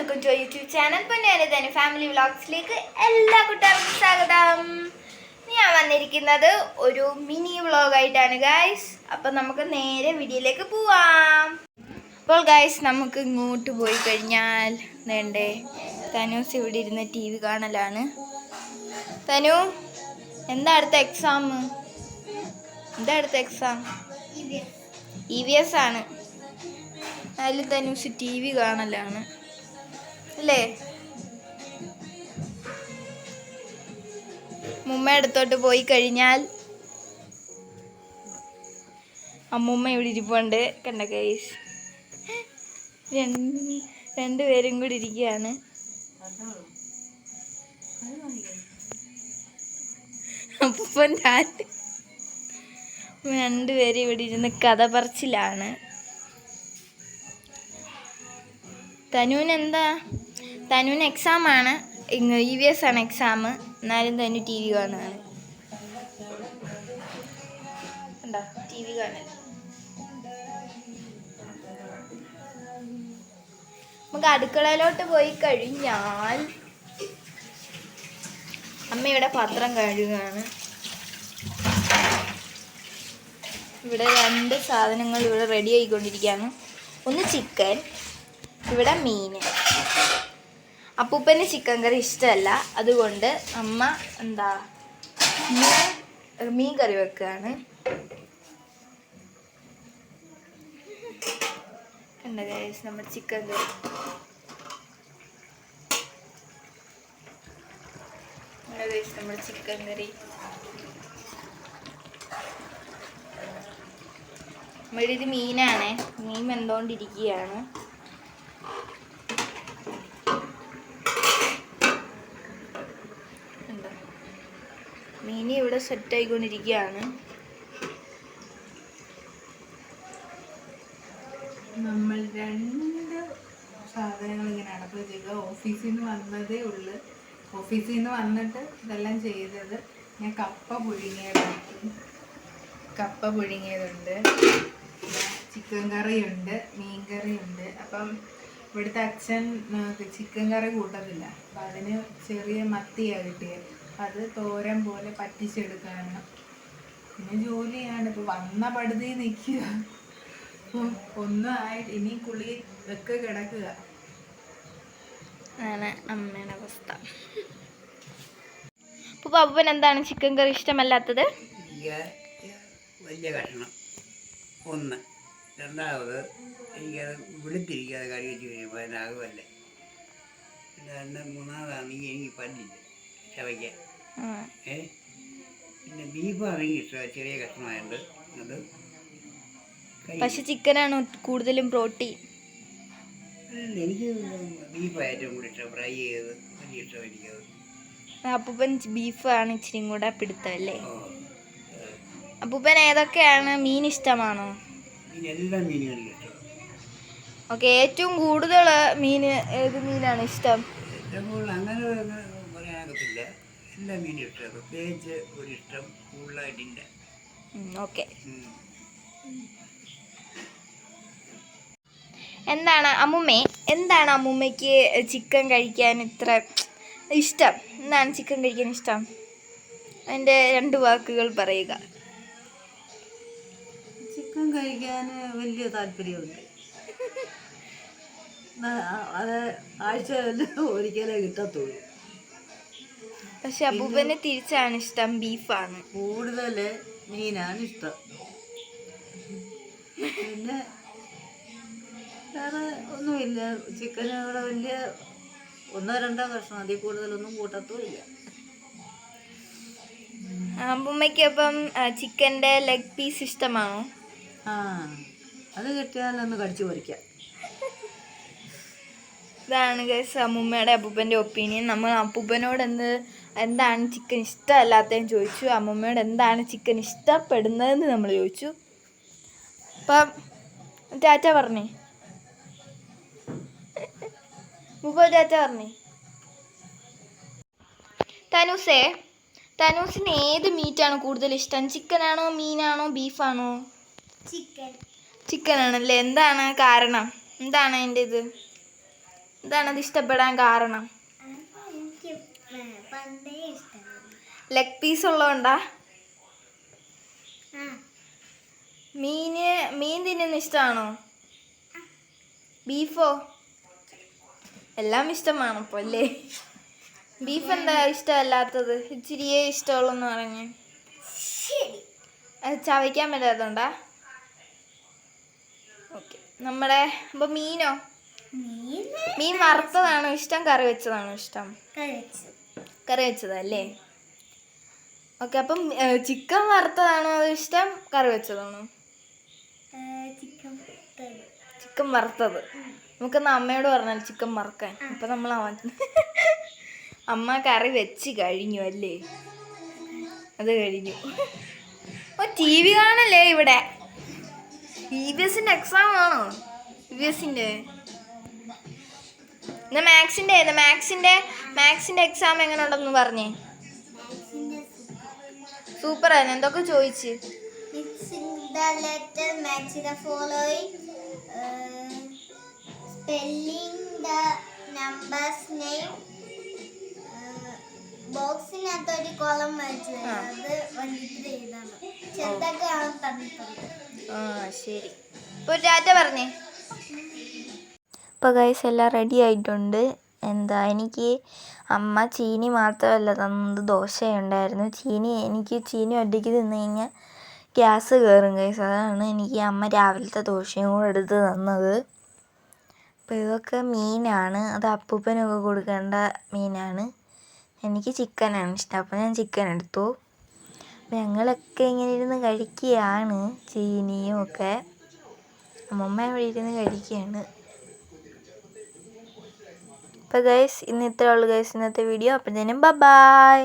Welcome to YouTube channel Ponnani family വ്ളോഗ്സിലേക്ക് എല്ലാ കൂട്ടുകാർക്കും സ്വാഗതം. ഞാൻ വന്നിരിക്കുന്നത് ഒരു മിനി വ്ളോഗായിട്ടാണ് ഗൈസ്. അപ്പം നമുക്ക് നേരെ വീഡിയോയിലേക്ക് പോവാം. അപ്പോൾ ഗൈസ് നമുക്ക് ഇങ്ങോട്ട് പോയി കഴിഞ്ഞാൽ വേണ്ടേ തനൂസ് ഇവിടെ ഇരുന്ന് TV കാണലാണ്. തനു, എന്താ അടുത്ത എക്സാം? EVS ആണ്. അതിൽ തനൂസ് TV കാണലാണ് അല്ലേ? മുമ്മ അടുത്തോട്ട് പോയി കഴിഞ്ഞാൽ അമ്മൂമ്മ ഇവിടെ ഇരിപ്പുണ്ട്. കണ്ട ഗൈസ്, രണ്ടുപേരും കൂടി ഇരിക്കുകയാണ്. അപ്പം രണ്ടുപേരും ഇവിടെ ഇരുന്ന് കഥ പറച്ചിലാണ്. തനുവിന് എക്സാമാണ്, EVS ആണ് എക്സാം. എന്നാലും തനു TV കാണുകയാണ്. കണ്ടോ, TV കാണൽ. നമുക്ക് അടുക്കളയിലോട്ട് പോയി കഴിഞ്ഞാൽ അമ്മ ഇവിടെ പാത്രം കഴുകുകയാണ്. ഇവിടെ രണ്ട് സാധനങ്ങൾ ഇവിടെ റെഡി ആയിക്കൊണ്ടിരിക്കുകയാണ്. ഒന്ന് ചിക്കൻ, ഇവിടെ മീൻ. അപ്പൂപ്പന് ചിക്കൻ കറി ഇഷ്ടമല്ല, അതുകൊണ്ട് അമ്മ മീൻ കറി വെക്കുകയാണ്. കണ്ട ഗൈസ്, നമ്മുടെ ചിക്കൻ കറി. നമ്മുടെ ചിക്കൻ കറി നമ്മുടെ ഇത് മീനാണ്. മീൻ വെന്തോണ്ടിരിക്കുകയാണ്. മീൻ ഇവിടെ സെറ്റ് ആയിക്കൊണ്ടിരിക്കുകയാണ്. നമ്മൾ രണ്ട് സാധനങ്ങൾ ഇങ്ങനെ അടക്കം ചെയ്യുക. ഓഫീസിൽ നിന്ന് വന്നതേ ഉള്ളു. ഓഫീസിൽ നിന്ന് വന്നിട്ട് ഇതെല്ലാം ചെയ്തത്. ഞാൻ കപ്പ പുഴുങ്ങിയതുണ്ട്, ചിക്കൻ കറിയുണ്ട്, മീൻ കറിയുണ്ട്. അപ്പം ഇവിടുത്തെ അച്ഛൻ ചിക്കൻ കറി കൂട്ടത്തില്ല. അപ്പം അതിന് ചെറിയ മത്തിയാണ് കിട്ടിയത്. അത് തോരൻ പോലെ പറ്റിച്ചെടുക്കാണ്. പിന്നെ ജോലിയാണ്. ഇപ്പം വന്ന പടുതി നിൽക്കുക. ഒന്നും ആയിട്ട് ഇനി കുളി ഒക്കെ കിടക്കുക. ആണ് അമ്മയുടെ അവസ്ഥ. അപ്പോൾ പപ്പൻ എന്താണ് ചിക്കൻ കറി ഇഷ്ടമല്ലാത്തത്? വലിയ കഷ്ണം ഒന്ന്. രണ്ടാമത് എനിക്കത് വിളിത്തിരിക്കാതെ കറി വെച്ച് കഴിയുമ്പോൾ അതിനാകുമല്ലേ. മൂന്നാമതാണെങ്കിൽ എനിക്ക് പല്ലില്ല ചവയ്ക്കാൻ. പിന്നെ ബീഫാണെങ്കിൽ ഇഷ്ടമാണ്, ചെറിയ കഷ്ണമായുണ്ട്. അത് പക്ഷെ ചിക്കനാണ് കൂടുതലും പ്രോട്ടീൻ. എനിക്ക് ബീഫാണ് ഏറ്റവും കൂടി ഇഷ്ടം. ഫ്രൈ ചെയ്ത് വലിയ ഇഷ്ടം എനിക്കത്. അപ്പൂപ്പൻ ബീഫാണ് ഇച്ചിരി കൂടെ പിടുത്തല്ലേ? അപ്പൂപ്പൻ ഏതൊക്കെയാണ് മീൻ ഇഷ്ടമാണോ? എല്ലാ മീനുകളും ഇഷ്ടം. ഓക്കെ, ഏറ്റവും കൂടുതൽ മീൻ ഏത് മീനാണ് ഇഷ്ടം? ഏറ്റവും കൂടുതൽ അങ്ങനെ പറയാനാകത്തില്ല. എല്ലാ മീനും ഇഷ്ടം. പ്രത്യേകിച്ച് ഒരു ഇഷ്ടം കൂടുതലായിട്ടില്ല. ഓക്കെ. എന്താണ് അമ്മൂമ്മയ്ക്ക് ചിക്കൻ കഴിക്കാൻ ഇത്ര ഇഷ്ടം? എന്താണ് ചിക്കൻ കഴിക്കാൻ ഇഷ്ടം? അതിൻ്റെ 2 വാക്കുകൾ പറയുക. ചിക്കൻ കഴിക്കാൻ വലിയ താല്പര്യമുണ്ട്. അത് ആഴ്ചയിൽ ഒരിക്കലേ കിട്ടത്തുള്ളൂ. പക്ഷെ അപ്പൂപ്പന് തിരിച്ചാണ് ഇഷ്ടം, ബീഫാണ്. കൂടുതൽ മീനാണ് ഇഷ്ടം. പിന്നെ വേറെ ഒന്നുമില്ല. ചിക്കനോടെ വലിയ 1-2 കഷ്ണം, അതിൽ കൂടുതലൊന്നും കൂട്ടത്തുമില്ല. അമ്മൂമ്മയ്ക്ക് അപ്പം ചിക്കൻ്റെ ലെഗ് പീസ് ഇഷ്ടമാണോ? അത് കിട്ടിയാലൊന്ന് കടിച്ചു പറിക്കാം. ഇതാണ് ഗൈസ് അമ്മൂമ്മയുടെ അപ്പൂപ്പൻ്റെ ഒപ്പീനിയൻ. നമ്മൾ അപ്പൂപ്പനോട് എന്താണ് ചിക്കൻ ഇഷ്ടമല്ലാത്തതെന്ന് ചോദിച്ചു. അമ്മൂമ്മയോട് എന്താണ് ചിക്കൻ ഇഷ്ടപ്പെടുന്നതെന്ന് നമ്മൾ ചോദിച്ചു. അപ്പം ടാറ്റ പറഞ്ഞേ, ടാറ്റ പറഞ്ഞേ. തനൂസിന് ഏത് മീറ്റാണ് കൂടുതൽ ഇഷ്ടം? ചിക്കനാണോ, മീനാണോ, ബീഫാണോ? ചിക്കൻ ആണല്ലേ. എന്താണ് കാരണം? എന്താണ് അതിൻ്റെ ഇത്? എന്താണ് അത് ഇഷ്ടപ്പെടാൻ കാരണം? Leg piece ഉള്ളതുകൊണ്ടാ? മീൻ തിന്നുന്ന ഇഷ്ടമാണോ? ബീഫോ? എല്ലാം ഇഷ്ടമാണോ അപ്പോൾ അല്ലേ? ബീഫ് എന്താ ഇഷ്ടമല്ലാത്തത്? ഇച്ചിരിയേ ഇഷ്ടമുള്ളെന്ന് പറഞ്ഞേ. അത് ചവയ്ക്കാൻ പറ്റാത്തതുകൊണ്ടാ? ഓക്കെ. നമ്മുടെ അപ്പോൾ മീനോ? മീൻ വറുത്തതാണോ ഇഷ്ടം, കറി വെച്ചതാണോ ഇഷ്ടം? കറി വെച്ചതല്ലേ? ഓക്കെ. അപ്പം ചിക്കൻ വറുത്തതാണോ അത് ഇഷ്ടം, കറി വെച്ചതാണോ? ചിക്കൻ വറുത്തത്. നമുക്കെന്നാ അമ്മയോട് പറഞ്ഞാൽ ചിക്കൻ വറുക്കാൻ. അപ്പം നമ്മൾ അമ്മ കറി വെച്ച് കഴിഞ്ഞു അല്ലേ? അത് കഴിഞ്ഞു. ഓ, ടി വി കാണല്ലേ ഇവിടെ? EVS എക്സാം ആണോ? EVSന്റെ ഇന്ന് മാത്സിന്റെ എക്സാം എങ്ങനെ ഉണ്ടെന്ന് പറഞ്ഞേ. സൂപ്പർ ആയിരുന്നു. എന്തൊക്കെ ചോദിച്ച്? ബോക്സിനകത്ത് ഒരു കോളം വെച്ചത് അത് വന്നിട്ട് എഴുതണം. ചെറുതൊക്കെ തന്നിട്ടുണ്ട്. ശരി. ഇപ്പോൾ ടാറ്റ പറഞ്ഞേ. ഇപ്പോൾ ഗൈസ് എല്ലാം റെഡി ആയിട്ടുണ്ട്. എന്താ, എനിക്ക് അമ്മ ചീനി മാത്രമല്ല തന്നത്, ദോശയുണ്ടായിരുന്നു. എനിക്ക് ചീനി ഒറ്റയ്ക്ക് തിന്നു കഴിഞ്ഞാൽ ഗ്യാസ് കയറും ഗൈസ്. അതാണ് എനിക്ക് അമ്മ രാവിലത്തെ ദോശയും കൂടെ എടുത്ത് തന്നത്. അപ്പോൾ ഇതൊക്കെ മീനാണ്. അത് അപ്പൂപ്പനൊക്കെ കൊടുക്കേണ്ട മീനാണ്. എനിക്ക് ചിക്കനാണ് ഇഷ്ടം, അപ്പോൾ ഞാൻ ചിക്കൻ എടുത്തു. അപ്പോൾ ഞങ്ങളൊക്കെ ഇങ്ങനെ ഇരുന്ന് കഴിക്കുകയാണ്, ചീനിയും ഒക്കെ. അമ്മമ്മ ഇവിടെ ഇരുന്ന് കഴിക്കുകയാണ്. അപ്പോൾ ഗൈസ് ഇന്ന് ഇത്രേ ഉള്ളൂ ഗൈസ് ഇന്നത്തെ വീഡിയോ. അപ്പോഴത്തേനും ബൈ.